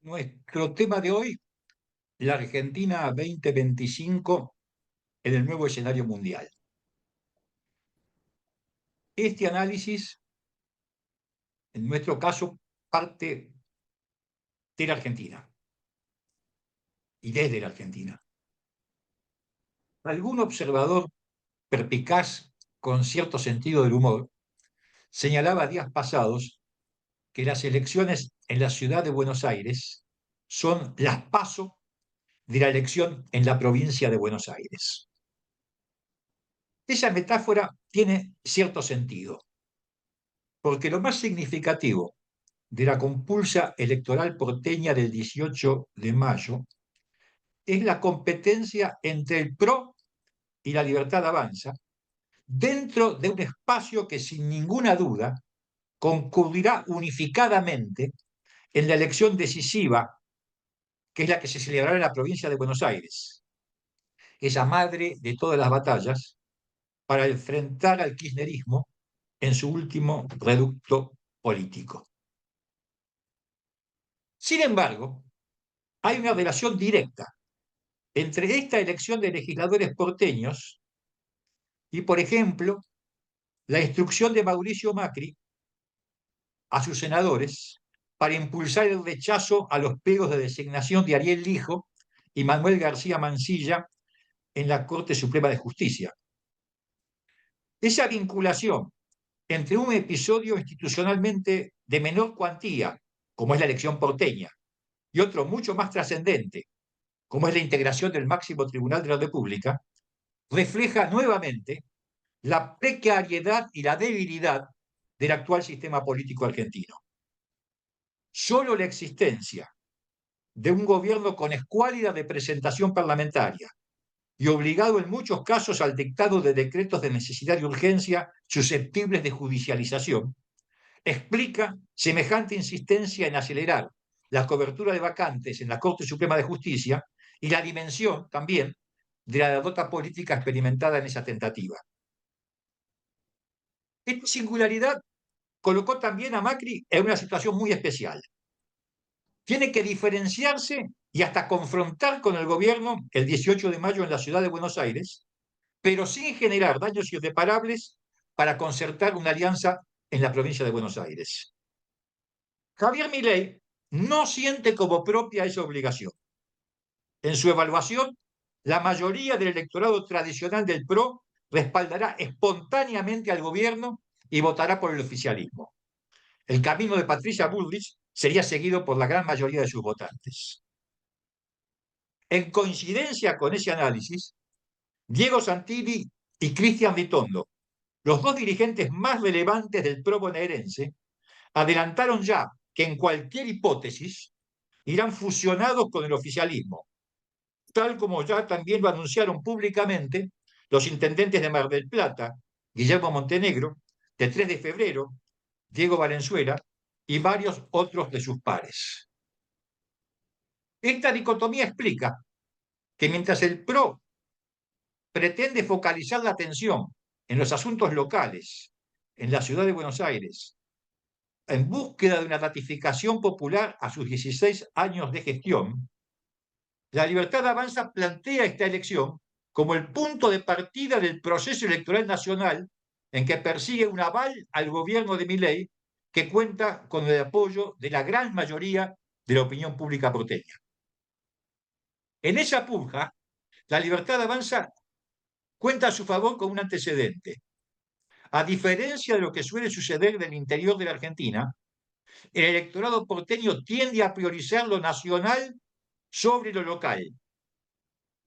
Nuestro tema de hoy, la Argentina 2025 en el nuevo escenario mundial. Este análisis, en nuestro caso, parte de la Argentina y desde la Argentina. Algún observador perspicaz, con cierto sentido del humor, señalaba días pasados que las elecciones en la ciudad de Buenos Aires son las PASO de la elección en la provincia de Buenos Aires. Esa metáfora tiene cierto sentido, porque lo más significativo de la compulsa electoral porteña del 18 de mayo es la competencia entre el PRO y la Libertad Avanza dentro de un espacio que sin ninguna duda concurrirá unificadamente en la elección decisiva, que es la que se celebrará en la provincia de Buenos Aires, esa madre de todas las batallas, para enfrentar al kirchnerismo en su último reducto político. Sin embargo, hay una relación directa entre esta elección de legisladores porteños y, por ejemplo, la instrucción de Mauricio Macri a sus senadores para impulsar el rechazo a los pliegos de designación de Ariel Lijo y Manuel García Mansilla en la Corte Suprema de Justicia. Esa vinculación entre un episodio institucionalmente de menor cuantía, como es la elección porteña, y otro mucho más trascendente, como es la integración del máximo tribunal de la República, refleja nuevamente la precariedad y la debilidad del actual sistema político argentino. Solo la existencia de un gobierno con escuálida representación parlamentaria y obligado en muchos casos al dictado de decretos de necesidad y urgencia susceptibles de judicialización, explica semejante insistencia en acelerar la cobertura de vacantes en la Corte Suprema de Justicia y la dimensión también de la derrota política experimentada en esa tentativa. Esta singularidad colocó también a Macri en una situación muy especial. Tiene que diferenciarse y hasta confrontar con el gobierno el 18 de mayo en la ciudad de Buenos Aires, pero sin generar daños irreparables para concertar una alianza en la provincia de Buenos Aires. Javier Milei no siente como propia esa obligación. En su evaluación, la mayoría del electorado tradicional del PRO respaldará espontáneamente al gobierno y votará por el oficialismo. El camino de Patricia Bullrich sería seguido por la gran mayoría de sus votantes. En coincidencia con ese análisis, Diego Santilli y Cristian Ritondo, los dos dirigentes más relevantes del PRO bonaerense, adelantaron ya que en cualquier hipótesis irán fusionados con el oficialismo, tal como ya también lo anunciaron públicamente los intendentes de Mar del Plata, Guillermo Montenegro, de 3 de febrero, Diego Valenzuela y varios otros de sus pares. Esta dicotomía explica que mientras el PRO pretende focalizar la atención en los asuntos locales, en la ciudad de Buenos Aires, en búsqueda de una ratificación popular a sus 16 años de gestión, la Libertad Avanza plantea esta elección como el punto de partida del proceso electoral nacional en que persigue un aval al gobierno de Milei que cuenta con el apoyo de la gran mayoría de la opinión pública porteña. En esa puja, la Libertad Avanza cuenta a su favor con un antecedente. A diferencia de lo que suele suceder en el interior de la Argentina, el electorado porteño tiende a priorizar lo nacional sobre lo local.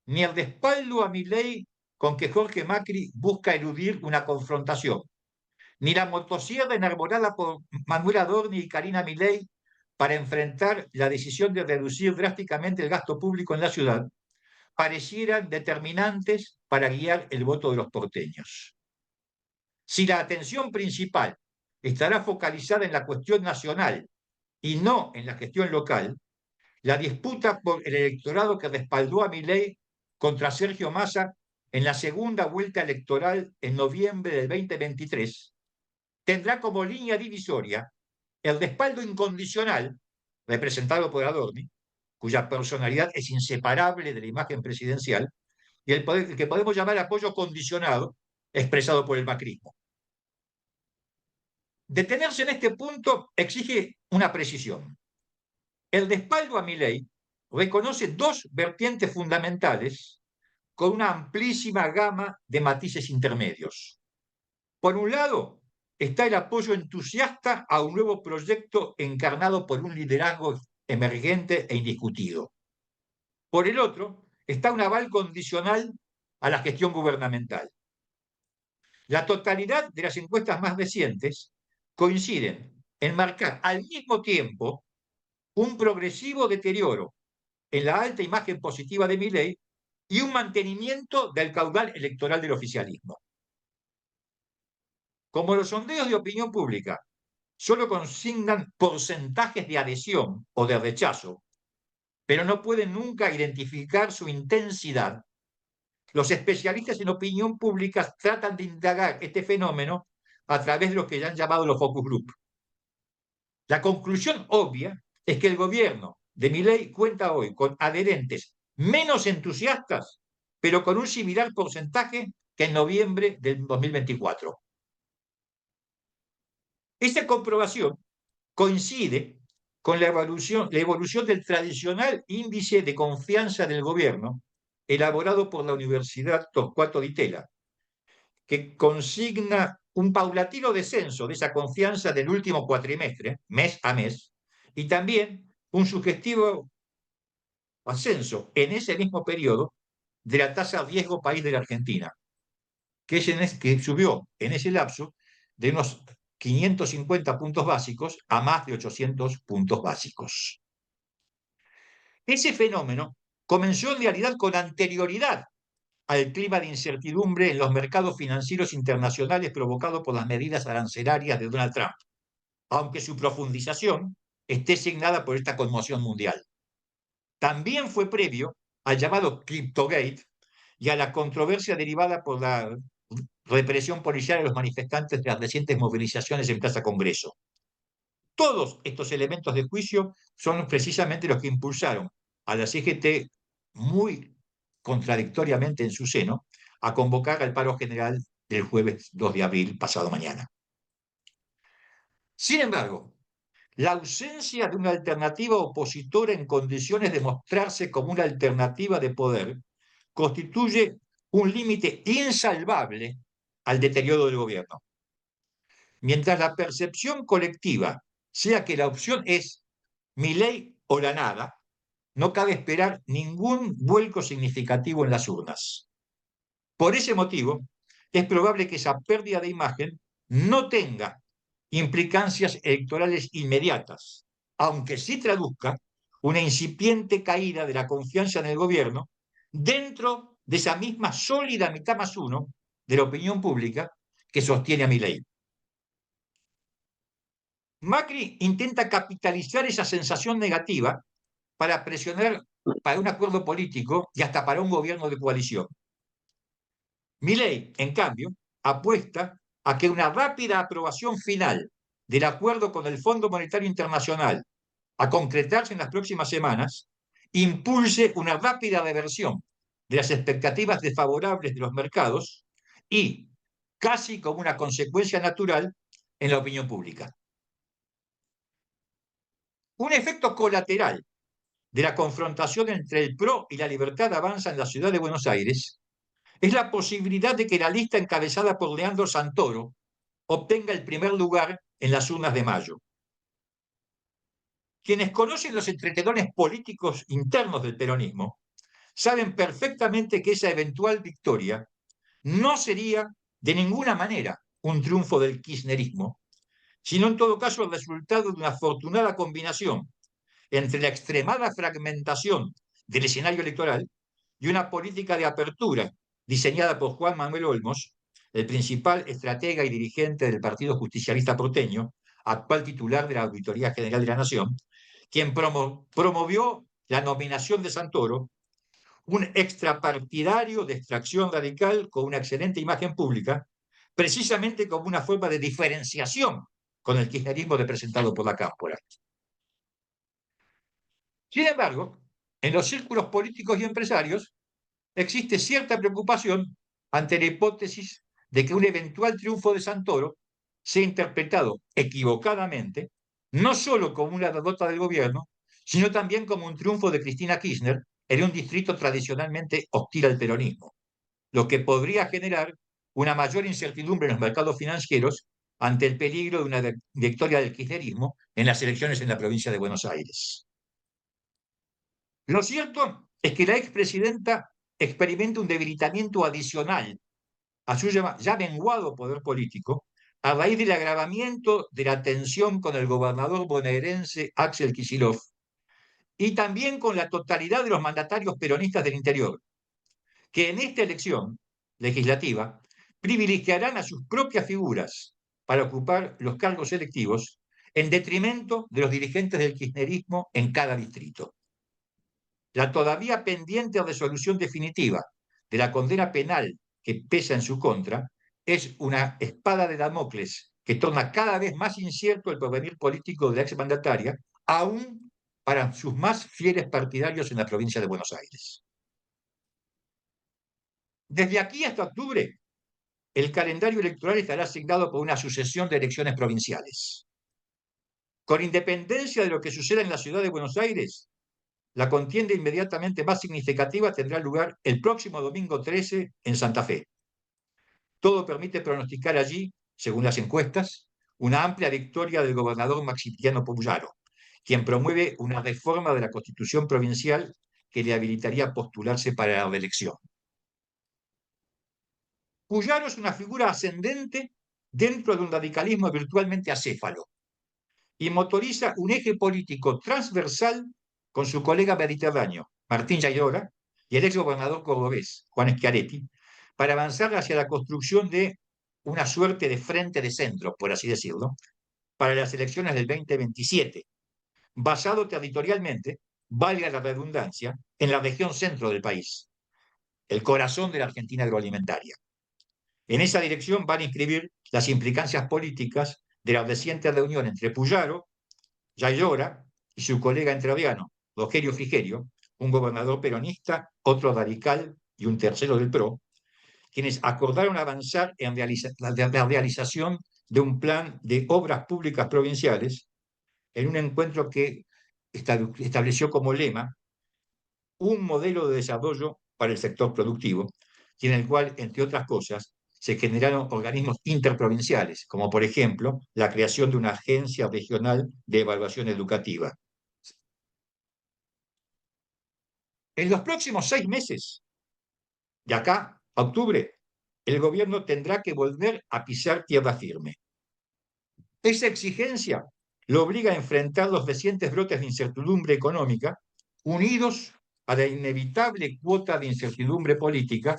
Ni el respaldo a Milei con que Jorge Macri busca eludir una confrontación, ni la motosierra enarbolada por Manuel Adorni y Karina Milei para enfrentar la decisión de reducir drásticamente el gasto público en la ciudad, parecieran determinantes para guiar el voto de los porteños. Si la atención principal estará focalizada en la cuestión nacional y no en la gestión local, la disputa por el electorado que respaldó a Milei contra Sergio Massa en la segunda vuelta electoral en noviembre del 2023 tendrá como línea divisoria el respaldo incondicional representado por Adorni, cuya personalidad es inseparable de la imagen presidencial, y el que podemos llamar apoyo condicionado, expresado por el macrismo. Detenerse en este punto exige una precisión. El respaldo a Milei reconoce dos vertientes fundamentales con una amplísima gama de matices intermedios. Por un lado, está el apoyo entusiasta a un nuevo proyecto encarnado por un liderazgo emergente e indiscutido. Por el otro, está un aval condicional a la gestión gubernamental. La totalidad de las encuestas más recientes coinciden en marcar al mismo tiempo un progresivo deterioro en la alta imagen positiva de Milei y un mantenimiento del caudal electoral del oficialismo. Como los sondeos de opinión pública solo consignan porcentajes de adhesión o de rechazo, pero no pueden nunca identificar su intensidad, los especialistas en opinión pública tratan de indagar este fenómeno a través de lo que ya han llamado los focus group. La conclusión obvia es que el gobierno de Milei cuenta hoy con adherentes menos entusiastas, pero con un similar porcentaje que en noviembre del 2024. Esta comprobación coincide con la evolución del tradicional índice de confianza del gobierno elaborado por la Universidad Torcuato Di Tella, que consigna un paulatino descenso de esa confianza del último cuatrimestre, mes a mes, y también un sugestivo ascenso en ese mismo periodo de la tasa de riesgo país de la Argentina, que subió en ese lapso de unos 550 puntos básicos a más de 800 puntos básicos. Ese fenómeno comenzó en realidad con anterioridad al clima de incertidumbre en los mercados financieros internacionales provocado por las medidas arancelarias de Donald Trump, aunque su profundización esté signada por esta conmoción mundial. También fue previo al llamado Cryptogate y a la controversia derivada por la represión policial de los manifestantes de las recientes movilizaciones en Plaza Congreso. Todos estos elementos de juicio son precisamente los que impulsaron a la CGT, muy contradictoriamente en su seno, a convocar al paro general del jueves 2 de abril, pasado mañana. Sin embargo, la ausencia de una alternativa opositora en condiciones de mostrarse como una alternativa de poder constituye un límite insalvable al deterioro del gobierno. Mientras la percepción colectiva sea que la opción es Milei o la nada, no cabe esperar ningún vuelco significativo en las urnas. Por ese motivo, es probable que esa pérdida de imagen no tenga implicancias electorales inmediatas, aunque sí traduzca una incipiente caída de la confianza en el gobierno dentro de esa misma sólida mitad más uno de la opinión pública que sostiene a Milei. Macri intenta capitalizar esa sensación negativa para presionar para un acuerdo político y hasta para un gobierno de coalición. Milei, en cambio, apuesta a que una rápida aprobación final del acuerdo con el Fondo Monetario Internacional, a concretarse en las próximas semanas, impulse una rápida reversión de las expectativas desfavorables de los mercados y, casi como una consecuencia natural, en la opinión pública. Un efecto colateral de la confrontación entre el PRO y la Libertad Avanza en la ciudad de Buenos Aires es la posibilidad de que la lista encabezada por Leandro Santoro obtenga el primer lugar en las urnas de mayo. Quienes conocen los entretelones políticos internos del peronismo saben perfectamente que esa eventual victoria no sería de ninguna manera un triunfo del kirchnerismo, sino en todo caso el resultado de una afortunada combinación entre la extremada fragmentación del escenario electoral y una política de apertura diseñada por Juan Manuel Olmos, el principal estratega y dirigente del Partido Justicialista porteño, actual titular de la Auditoría General de la Nación, quien promovió la nominación de Santoro, un extrapartidario de extracción radical con una excelente imagen pública, precisamente como una forma de diferenciación con el kirchnerismo representado por la Cámpora. Sin embargo, en los círculos políticos y empresarios existe cierta preocupación ante la hipótesis de que un eventual triunfo de Santoro sea interpretado equivocadamente no solo como una derrota del gobierno, sino también como un triunfo de Cristina Kirchner en un distrito tradicionalmente hostil al peronismo, lo que podría generar una mayor incertidumbre en los mercados financieros ante el peligro de una victoria del kirchnerismo en las elecciones en la provincia de Buenos Aires. Lo cierto es que la expresidenta experimenta un debilitamiento adicional a su ya menguado poder político a raíz del agravamiento de la tensión con el gobernador bonaerense Axel Kicillof y también con la totalidad de los mandatarios peronistas del interior, que en esta elección legislativa privilegiarán a sus propias figuras para ocupar los cargos electivos en detrimento de los dirigentes del kirchnerismo en cada distrito. La todavía pendiente resolución definitiva de la condena penal que pesa en su contra es una espada de Damocles que torna cada vez más incierto el porvenir político de la exmandataria, aún para sus más fieles partidarios en la provincia de Buenos Aires. Desde aquí hasta octubre, el calendario electoral estará asignado por una sucesión de elecciones provinciales. Con independencia de lo que suceda en la ciudad de Buenos Aires, la contienda inmediatamente más significativa tendrá lugar el próximo domingo 13 en Santa Fe. Todo permite pronosticar allí, según las encuestas, una amplia victoria del gobernador Maximiliano Puyaro, quien promueve una reforma de la Constitución provincial que le habilitaría a postularse para la reelección. Puyaro es una figura ascendente dentro de un radicalismo virtualmente acéfalo y motoriza un eje político transversal con su colega mediterráneo, Martín Yaidora, y el exgobernador cordobés, Juan Schiaretti, para avanzar hacia la construcción de una suerte de frente de centro, por así decirlo, para las elecciones del 2027, basado territorialmente, valga la redundancia, en la región centro del país, el corazón de la Argentina agroalimentaria. En esa dirección van a inscribir las implicancias políticas de la reciente reunión entre Puyaro, Yaidora y su colega entrerriano, Rogerio Frigerio, un gobernador peronista, otro radical y un tercero del PRO, quienes acordaron avanzar en la realización de un plan de obras públicas provinciales en un encuentro que estableció como lema un modelo de desarrollo para el sector productivo, y en el cual, entre otras cosas, se generaron organismos interprovinciales, como por ejemplo la creación de una agencia regional de evaluación educativa. En los próximos 6 meses, de acá a octubre, el gobierno tendrá que volver a pisar tierra firme. Esa exigencia lo obliga a enfrentar los recientes brotes de incertidumbre económica, unidos a la inevitable cuota de incertidumbre política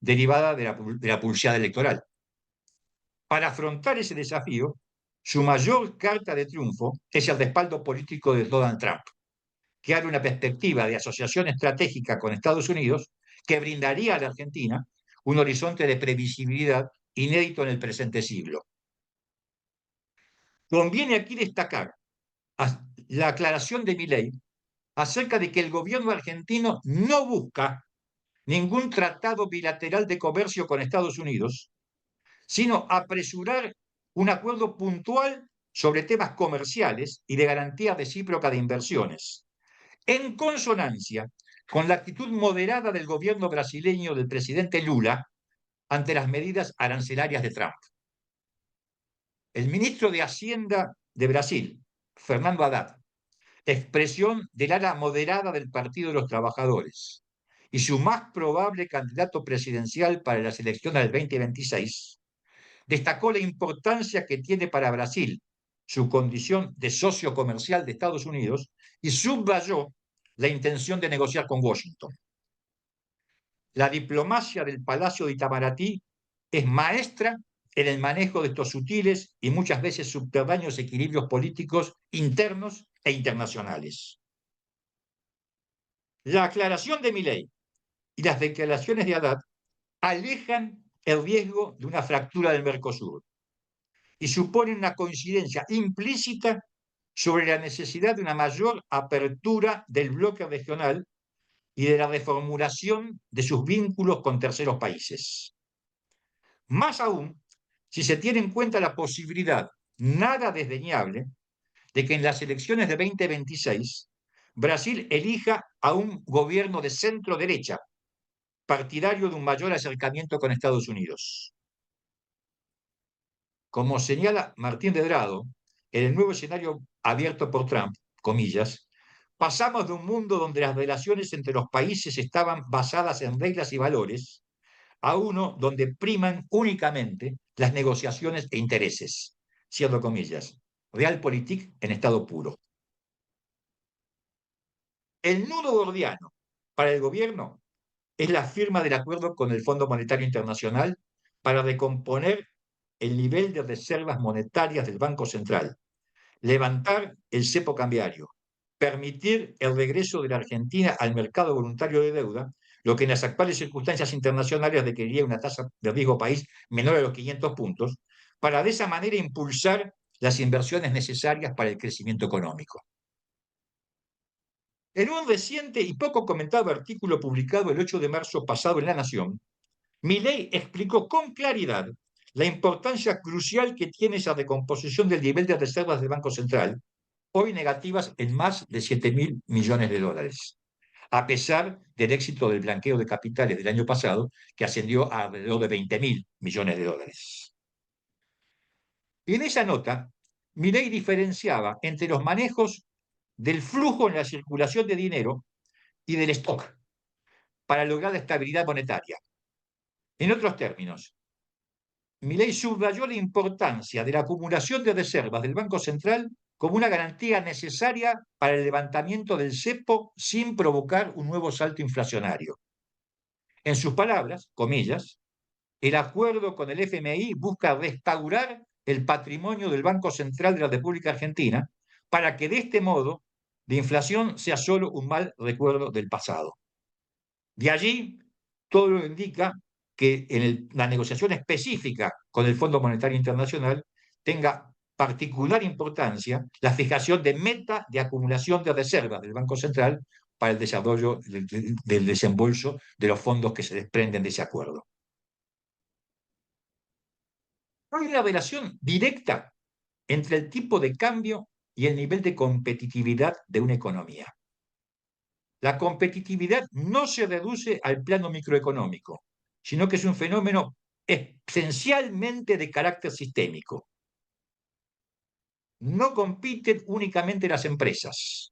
derivada de la pulseada electoral. Para afrontar ese desafío, su mayor carta de triunfo es el respaldo político de Donald Trump, que abre una perspectiva de asociación estratégica con Estados Unidos que brindaría a la Argentina un horizonte de previsibilidad inédito en el presente siglo. Conviene aquí destacar la aclaración de Milei acerca de que el gobierno argentino no busca ningún tratado bilateral de comercio con Estados Unidos, sino apresurar un acuerdo puntual sobre temas comerciales y de garantía recíproca de inversiones, en consonancia con la actitud moderada del gobierno brasileño del presidente Lula ante las medidas arancelarias de Trump. El ministro de Hacienda de Brasil, Fernando Haddad, expresión del ala moderada del Partido de los Trabajadores y su más probable candidato presidencial para las elecciones del 2026, destacó la importancia que tiene para Brasil su condición de socio comercial de Estados Unidos y subrayó la intención de negociar con Washington. La diplomacia del Palacio de Itamaraty es maestra en el manejo de estos sutiles y muchas veces subterráneos equilibrios políticos internos e internacionales. La aclaración de Milei y las declaraciones de Haddad alejan el riesgo de una fractura del Mercosur y suponen una coincidencia implícita sobre la necesidad de una mayor apertura del bloque regional y de la reformulación de sus vínculos con terceros países. Más aún, si se tiene en cuenta la posibilidad, nada desdeñable, de que en las elecciones de 2026 Brasil elija a un gobierno de centro derecha, partidario de un mayor acercamiento con Estados Unidos. Como señala Martín de Drado, en el nuevo escenario abierto por Trump, comillas, pasamos de un mundo donde las relaciones entre los países estaban basadas en reglas y valores a uno donde priman únicamente las negociaciones e intereses. Cierro comillas. Realpolitik en estado puro. El nudo gordiano para el gobierno es la firma del acuerdo con el Fondo Monetario Internacional para recomponer el nivel de reservas monetarias del Banco Central, levantar el cepo cambiario, permitir el regreso de la Argentina al mercado voluntario de deuda, lo que en las actuales circunstancias internacionales requeriría una tasa de riesgo país menor a los 500 puntos, para de esa manera impulsar las inversiones necesarias para el crecimiento económico. En un reciente y poco comentado artículo publicado el 8 de marzo pasado en La Nación, Milei explicó con claridad la importancia crucial que tiene esa recomposición del nivel de reservas del Banco Central, hoy negativas en más de 7.000 millones de dólares, a pesar del éxito del blanqueo de capitales del año pasado, que ascendió a alrededor de 20.000 millones de dólares. Y en esa nota, Milei diferenciaba entre los manejos del flujo en la circulación de dinero y del stock para lograr la estabilidad monetaria. En otros términos, Milei subrayó la importancia de la acumulación de reservas del Banco Central como una garantía necesaria para el levantamiento del cepo sin provocar un nuevo salto inflacionario. En sus palabras, comillas, el acuerdo con el FMI busca restaurar el patrimonio del Banco Central de la República Argentina para que de este modo la inflación sea solo un mal recuerdo del pasado. De allí, todo lo indica que en la negociación específica con el Fondo Monetario Internacional tenga particular importancia la fijación de meta de acumulación de reservas del Banco Central para el desarrollo del desembolso de los fondos que se desprenden de ese acuerdo. Hay una relación directa entre el tipo de cambio y el nivel de competitividad de una economía. La competitividad no se reduce al plano microeconómico, sino que es un fenómeno esencialmente de carácter sistémico. No compiten únicamente las empresas,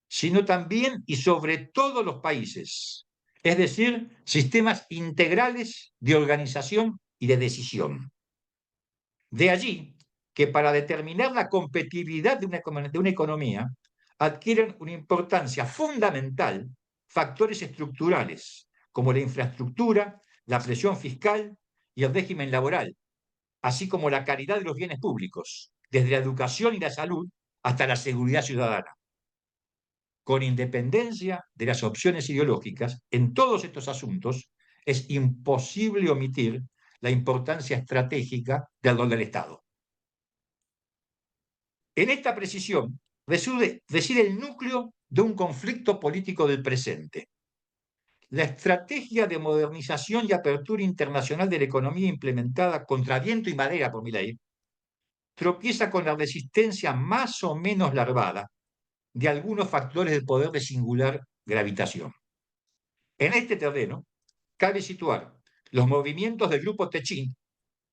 sino también y sobre todo los países, es decir, sistemas integrales de organización y de decisión. De allí que para determinar la competitividad de una economía adquieren una importancia fundamental factores estructurales como la infraestructura, la presión fiscal y el régimen laboral, así como la calidad de los bienes públicos, desde la educación y la salud hasta la seguridad ciudadana. Con independencia de las opciones ideológicas, en todos estos asuntos es imposible omitir la importancia estratégica del rol del Estado. En esta precisión reside el núcleo de un conflicto político del presente. La estrategia de modernización y apertura internacional de la economía implementada contra viento y madera por Milei tropieza con la resistencia más o menos larvada de algunos factores del poder de singular gravitación. En este terreno, cabe situar los movimientos del grupo Techint,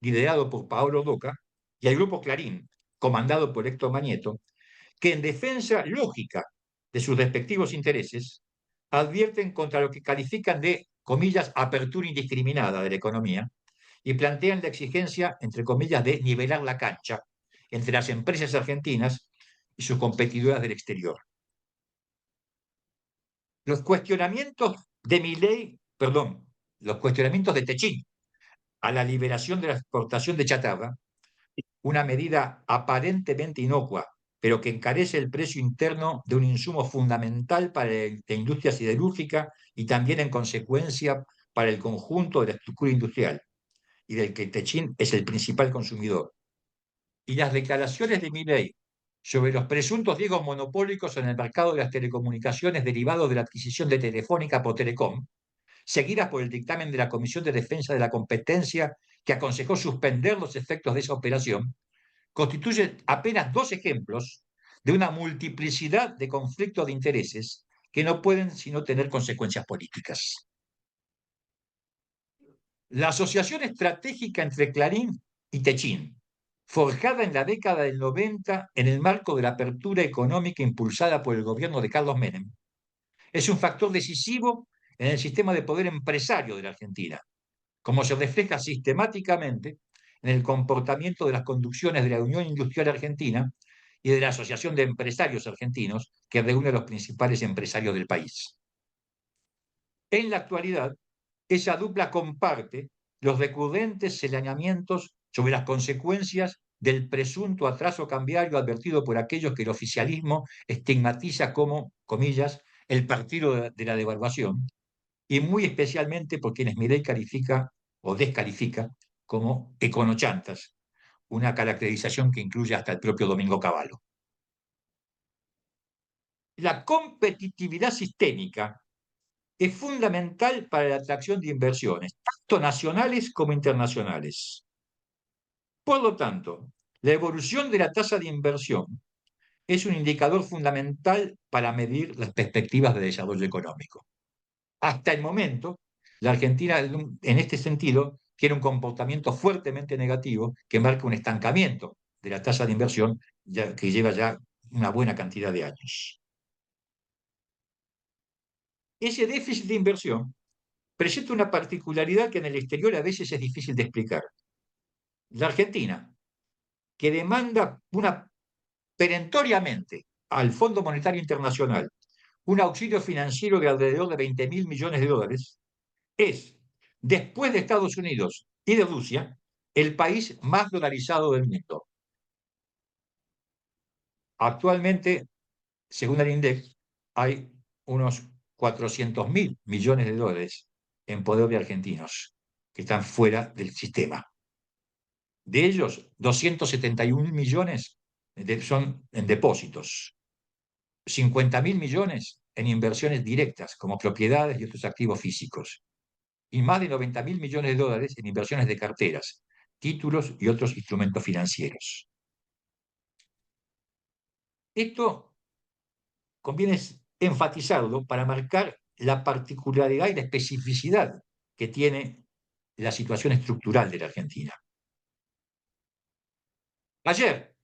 liderado por Paolo Roca, y el grupo Clarín, comandado por Héctor Manieto, que en defensa lógica de sus respectivos intereses advierten contra lo que califican de, comillas, apertura indiscriminada de la economía y plantean la exigencia, entre comillas, de nivelar la cancha entre las empresas argentinas y sus competidoras del exterior. Los cuestionamientos de Milei, perdón, los cuestionamientos de Techín a la liberación de la exportación de chatarra, una medida aparentemente inocua, pero que encarece el precio interno de un insumo fundamental para la industria siderúrgica y también en consecuencia para el conjunto de la estructura industrial, y del que Techín es el principal consumidor. Y las declaraciones de Milei sobre los presuntos riesgos monopólicos en el mercado de las telecomunicaciones derivados de la adquisición de Telefónica por Telecom, seguidas por el dictamen de la Comisión de Defensa de la Competencia que aconsejó suspender los efectos de esa operación, constituye apenas dos ejemplos de una multiplicidad de conflictos de intereses que no pueden sino tener consecuencias políticas. La asociación estratégica entre Clarín y Techín, forjada en la década del 90 en el marco de la apertura económica impulsada por el gobierno de Carlos Menem, es un factor decisivo en el sistema de poder empresario de la Argentina, como se refleja sistemáticamente en el comportamiento de las conducciones de la Unión Industrial Argentina y de la Asociación de Empresarios Argentinos, que reúne a los principales empresarios del país. En la actualidad, esa dupla comparte los recurrentes señalamientos sobre las consecuencias del presunto atraso cambiario advertido por aquellos que el oficialismo estigmatiza como, comillas, el partido de la devaluación, y muy especialmente por quienes Milei califica o descalifica como econochantas, una caracterización que incluye hasta el propio Domingo Cavallo. La competitividad sistémica es fundamental para la atracción de inversiones, tanto nacionales como internacionales. Por lo tanto, la evolución de la tasa de inversión es un indicador fundamental para medir las perspectivas de desarrollo económico. Hasta el momento, la Argentina, en este sentido, tiene un comportamiento fuertemente negativo que marca un estancamiento de la tasa de inversión que lleva ya una buena cantidad de años. Ese déficit de inversión presenta una particularidad que en el exterior a veces es difícil de explicar. La Argentina, que demanda perentoriamente al Fondo Monetario Internacional un auxilio financiero de alrededor de 20.000 millones de dólares, es, después de Estados Unidos y de Rusia, el país más dolarizado del mundo. Actualmente, según el INDEC, hay unos 400.000 millones de dólares en poder de argentinos que están fuera del sistema. De ellos, 271 millones son en depósitos, 50.000 millones en inversiones directas, como propiedades y otros activos físicos, y más de 90.000 millones de dólares en inversiones de carteras, títulos y otros instrumentos financieros. Esto conviene enfatizarlo para marcar la particularidad y la especificidad que tiene la situación estructural de la Argentina. Ayer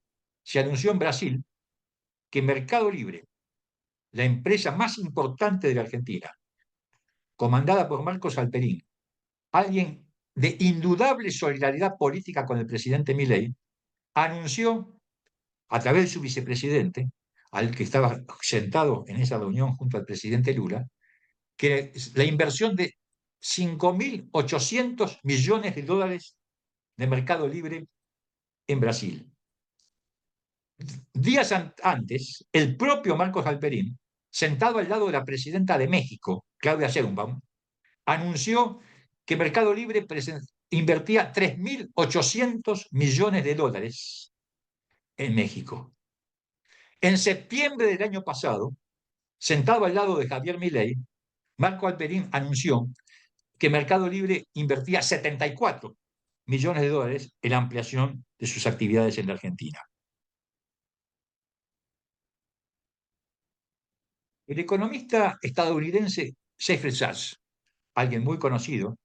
se anunció en Brasil que Mercado Libre, la empresa más importante de la Argentina, comandada por Marcos Alperín, alguien de indudable solidaridad política con el presidente Milei, anunció a través de su vicepresidente, al que estaba sentado en esa reunión junto al presidente Lula, que la inversión de 5.800 millones de dólares de Mercado Libre en Brasil. Días antes, el propio Marcos Alperín, sentado al lado de la presidenta de México, Claudia Sheinbaum, anunció que Mercado Libre invertía 3.800 millones de dólares en México. En septiembre del año pasado, sentado al lado de Javier Milei, Marco Alperín anunció que Mercado Libre invertía 74 millones de dólares en la ampliación de sus actividades en la Argentina. El economista estadounidense Jeffrey Sachs, alguien muy conocido,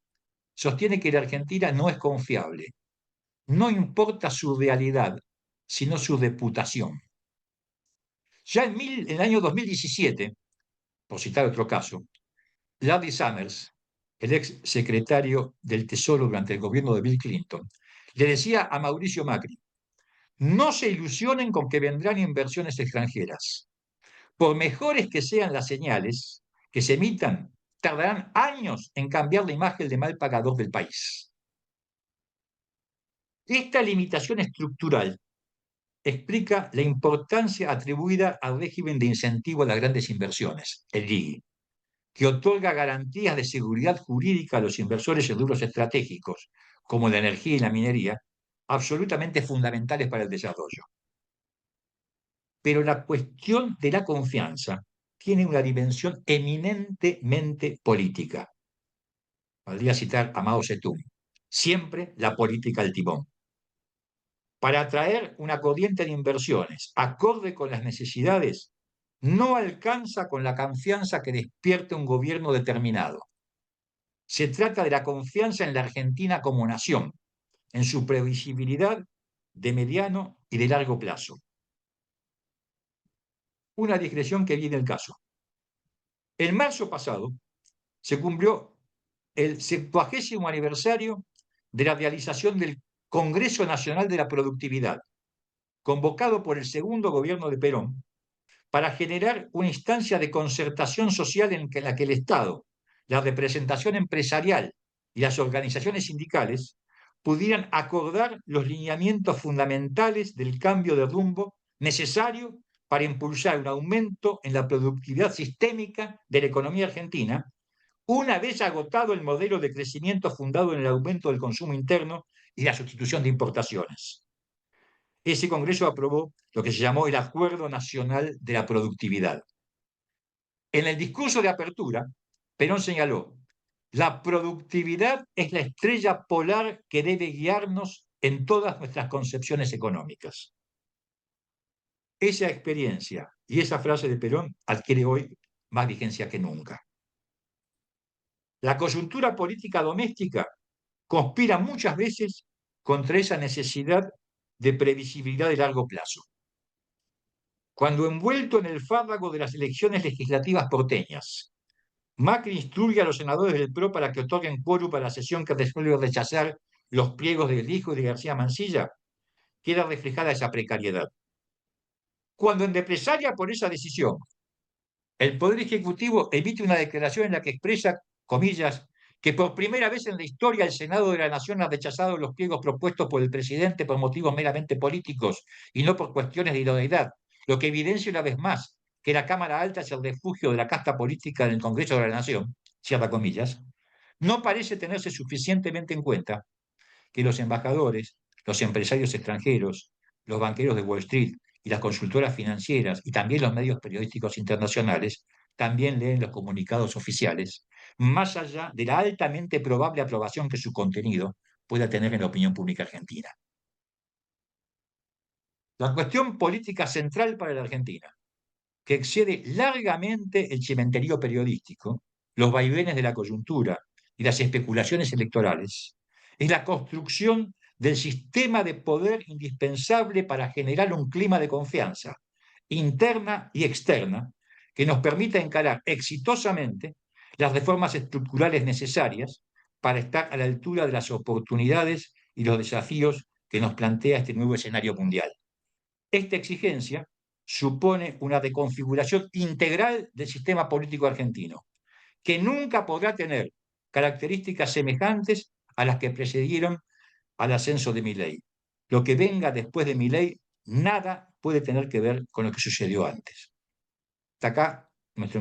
sostiene que la Argentina no es confiable. No importa su realidad, sino su reputación. Ya en el año 2017, por citar otro caso, Larry Summers, el ex secretario del Tesoro durante el gobierno de Bill Clinton, le decía a Mauricio Macri: no se ilusionen con que vendrán inversiones extranjeras. Por mejores que sean las señales que se emitan, tardarán años en cambiar la imagen de mal pagador del país. Esta limitación estructural explica la importancia atribuida al régimen de incentivo a las grandes inversiones, el RIGI, que otorga garantías de seguridad jurídica a los inversores en rubros estratégicos, como la energía y la minería, absolutamente fundamentales para el desarrollo. Pero la cuestión de la confianza tiene una dimensión eminentemente política. Podría citar a Mao Zedong. Siempre la política al timón. Para atraer una corriente de inversiones acorde con las necesidades, no alcanza con la confianza que despierte un gobierno determinado. Se trata de la confianza en la Argentina como nación, en su previsibilidad de mediano y de largo plazo. Una digresión que viene el caso. En marzo pasado se cumplió el 70º aniversario de la realización del Congreso Nacional de la Productividad, convocado por el segundo gobierno de Perón, para generar una instancia de concertación social en la que el Estado, la representación empresarial y las organizaciones sindicales pudieran acordar los lineamientos fundamentales del cambio de rumbo necesario para impulsar un aumento en la productividad sistémica de la economía argentina, una vez agotado el modelo de crecimiento fundado en el aumento del consumo interno y la sustitución de importaciones. Ese Congreso aprobó lo que se llamó el Acuerdo Nacional de la Productividad. En el discurso de apertura, Perón señaló: la productividad es la estrella polar que debe guiarnos en todas nuestras concepciones económicas. Esa experiencia y esa frase de Perón adquiere hoy más vigencia que nunca. La coyuntura política doméstica conspira muchas veces contra esa necesidad de previsibilidad de largo plazo. Cuando, envuelto en el fárrago de las elecciones legislativas porteñas, Macri instruye a los senadores del PRO para que otorguen quórum para la sesión que resuelve rechazar los pliegos del hijo de García Mansilla, queda reflejada esa precariedad. Cuando, en represalia por esa decisión, el Poder Ejecutivo emite una declaración en la que expresa, comillas, que por primera vez en la historia el Senado de la Nación ha rechazado los pliegos propuestos por el presidente por motivos meramente políticos y no por cuestiones de idoneidad, lo que evidencia una vez más que la Cámara Alta es el refugio de la casta política del Congreso de la Nación, cierra comillas, no parece tenerse suficientemente en cuenta que los embajadores, los empresarios extranjeros, los banqueros de Wall Street y las consultoras financieras y también los medios periodísticos internacionales también leen los comunicados oficiales, más allá de la altamente probable aprobación que su contenido pueda tener en la opinión pública argentina. La cuestión política central para la Argentina, que excede largamente el cementerio periodístico, los vaivenes de la coyuntura y las especulaciones electorales, es la construcción del sistema de poder indispensable para generar un clima de confianza interna y externa que nos permita encarar exitosamente las reformas estructurales necesarias para estar a la altura de las oportunidades y los desafíos que nos plantea este nuevo escenario mundial. Esta exigencia supone una reconfiguración integral del sistema político argentino, que nunca podrá tener características semejantes a las que precedieron al ascenso de Milei. Lo que venga después de Milei nada puede tener que ver con lo que sucedió antes. Hasta acá nuestro